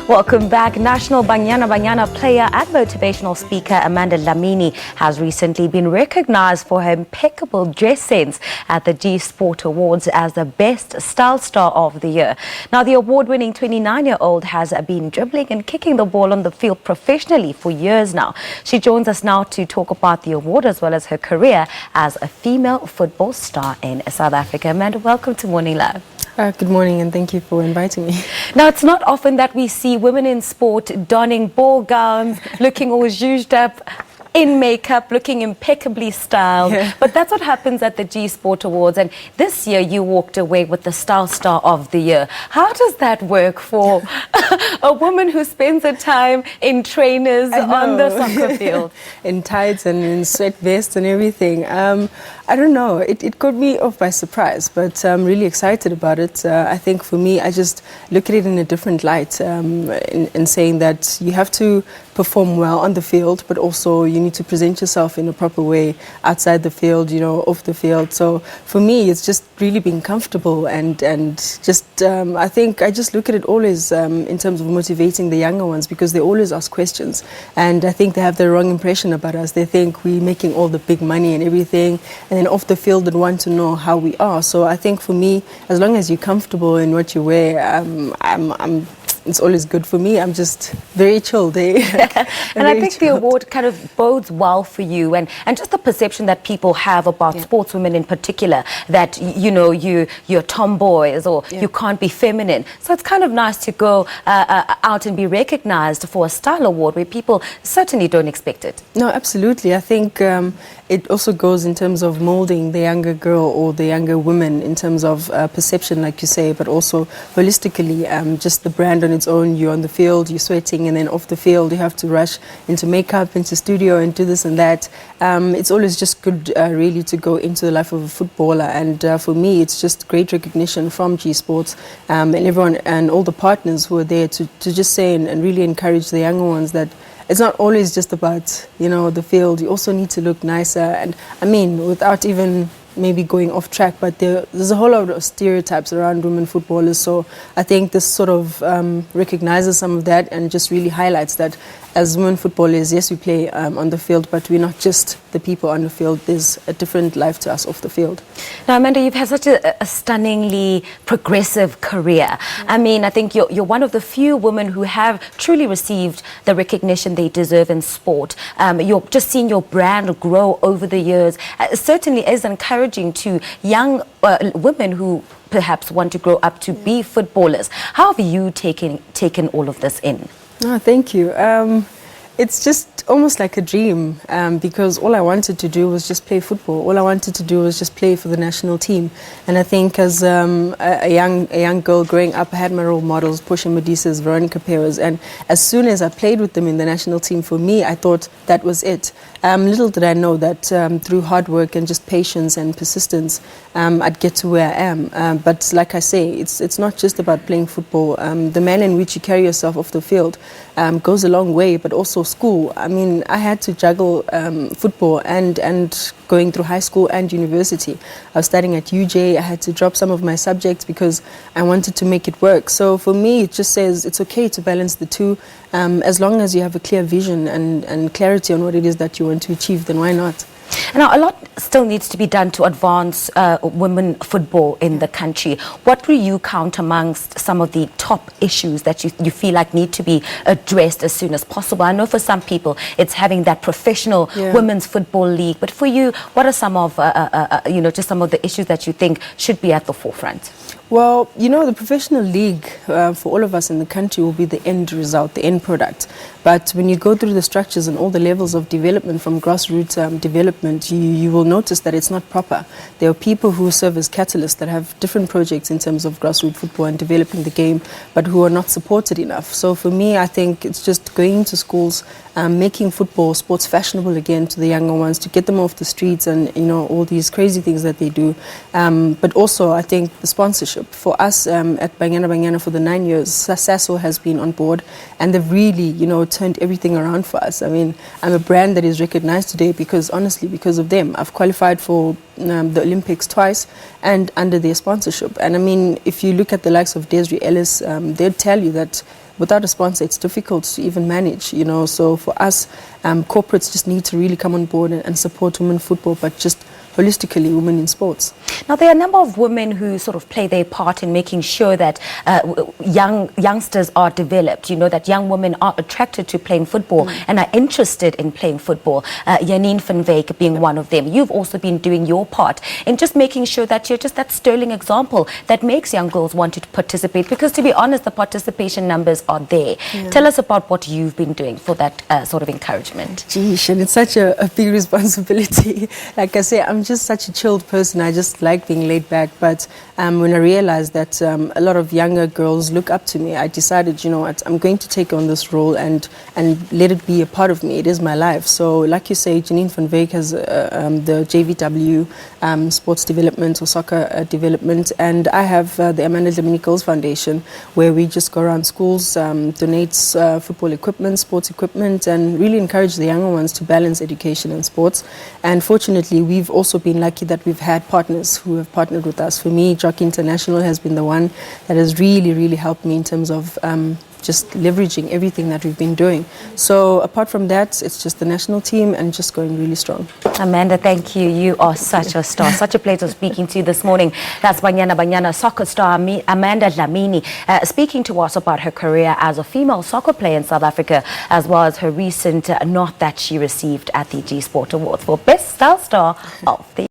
Welcome back. National Banyana Banyana player and motivational speaker Amanda Dlamini has recently been recognized for her impeccable dress sense at the Gsport Awards as the Best Style Star of the Year. Now, the award-winning 29-year-old has been dribbling and kicking the ball on the field professionally for years now. She joins us now to talk about the award as well as her career as a female football star in South Africa. Amanda, welcome to Morning Live. Good morning, and thank you for inviting me. Now, it's not often that we see women in sport donning ball gowns, looking all zhuzhed up, in makeup, looking impeccably styled. Yeah. But that's what happens at the Gsport Awards. And this year, you walked away with the Style Star of the Year. How does that work for a woman who spends her time in trainers on the soccer field? In tights and in sweat vests and everything. I don't know. It caught me off by surprise, but I'm really excited about it. I think for me, I just look at it in a different light, in saying that you have to perform well on the field, but also you need to present yourself in a proper way outside the field, you know, off the field. So for me, it's just really being comfortable and just, I think I just look at it always in terms of motivating the younger ones, because they always ask questions. And I think they have the wrong impression about us. They think we're making all the big money and everything, and then off the field they want to know how we are. So I think for me, as long as you're comfortable in what you wear, it's always good for me. I'm just very chilled. And I think the award kind of bodes well for you, and just the perception that people have about sportswomen in particular, that, you know, you're tomboys or you can't be feminine. So it's kind of nice to go out and be recognized for a style award where people certainly don't expect it. No, absolutely. I think it also goes in terms of molding the younger girl or the younger woman in terms of perception, like you say, but also holistically, just the brand on its own. You're on the field, you're sweating, and then off the field you have to rush into makeup, into studio, and do this and that. It's always just good, really, to go into the life of a footballer. And for me, it's just great recognition from Gsport and everyone and all the partners who are there to just say and really encourage the younger ones that it's not always just about, you know, the field. You also need to look nicer. And I mean, without even maybe going off track, but there's a whole lot of stereotypes around women footballers. So I think this sort of recognizes some of that and just really highlights that as women footballers, yes, we play on the field, but we're not just the people on the field. There's a different life to us off the field. Now, Amanda, you've had such a stunningly progressive career. I mean, I think you're one of the few women who have truly received the recognition they deserve in sport. You're just seeing your brand grow over the years. It certainly is encouraging to young women who perhaps want to grow up to be footballers. How have you taken all of this in? Oh, thank you. It's just almost like a dream, because all I wanted to do was just play football. All I wanted to do was just play for the national team. And I think as a young girl growing up, I had my role models, Portia Modisas, Veronica Perez, and as soon as I played with them in the national team, for me, I thought that was it. Little did I know that through hard work and just patience and persistence, I'd get to where I am. But like I say, it's not just about playing football. The manner in which you carry yourself off the field goes a long way, but also school. I mean, I had to juggle football and going through high school and university. I was studying at UJ. I had to drop some of my subjects because I wanted to make it work. So for me, it just says it's okay to balance the two. As long as you have a clear vision and clarity on what it is that you want to achieve, then why not? Now, a lot still needs to be done to advance women football in the country. What will you count amongst some of the top issues that you feel like need to be addressed as soon as possible? I know for some people it's having that professional women's football league, but for you, what are some of just some of the issues that you think should be at the forefront? Well, you know, the professional league for all of us in the country will be the end result, the end product. But when you go through the structures and all the levels of development from grassroots development, you will notice that it's not proper. There are people who serve as catalysts that have different projects in terms of grassroots football and developing the game, but who are not supported enough. So for me, I think it's just going into schools, making football sports fashionable again to the younger ones, to get them off the streets and, you know, all these crazy things that they do. But also, I think the sponsorship. For us at Banyana Banyana for the 9 years, SASO has been on board, and they've really, you know, turned everything around for us. I mean, I'm a brand that is recognized today because, honestly, because of them. I've qualified for the Olympics twice and under their sponsorship. And I mean, if you look at the likes of Desiree Ellis, they'll tell you that without a sponsor, it's difficult to even manage, you know. So for us, corporates just need to really come on board and support women football, but just holistically women in sports. Now, there are a number of women who sort of play their part in making sure that youngsters are developed, you know, that young women are attracted to playing football and are interested in playing football. Janine van Wyk being one of them. You've also been doing your part in just making sure that you're just that sterling example that makes young girls want to participate, because to be honest, the participation numbers are there. Tell us about what you've been doing for that sort of encouragement. Geesh, and it's such a big responsibility. Like I say, I'm just such a chilled person. I just like being laid back. But when I realized that a lot of younger girls look up to me, I decided, you know what, I'm going to take on this role and let it be a part of me. It is my life. So like you say, Janine van Wyk has the JVW sports development or soccer development, and I have the Amanda Dlamini Girls Foundation, where we just go around schools, donate football equipment, sports equipment, and really encourage the younger ones to balance education and sports. And fortunately, we've also been lucky that we've had partners who have partnered with us. For me, Jockey International has been the one that has really helped me in terms of just leveraging everything that we've been doing. So apart from that, it's just the national team and just going really strong. Amanda, thank you. You are such a star. Such a pleasure speaking to you this morning. That's Banyana Banyana soccer star Amanda Dlamini speaking to us about her career as a female soccer player in South Africa, as well as her recent nod that she received at the Gsport Awards for Best Style Star of the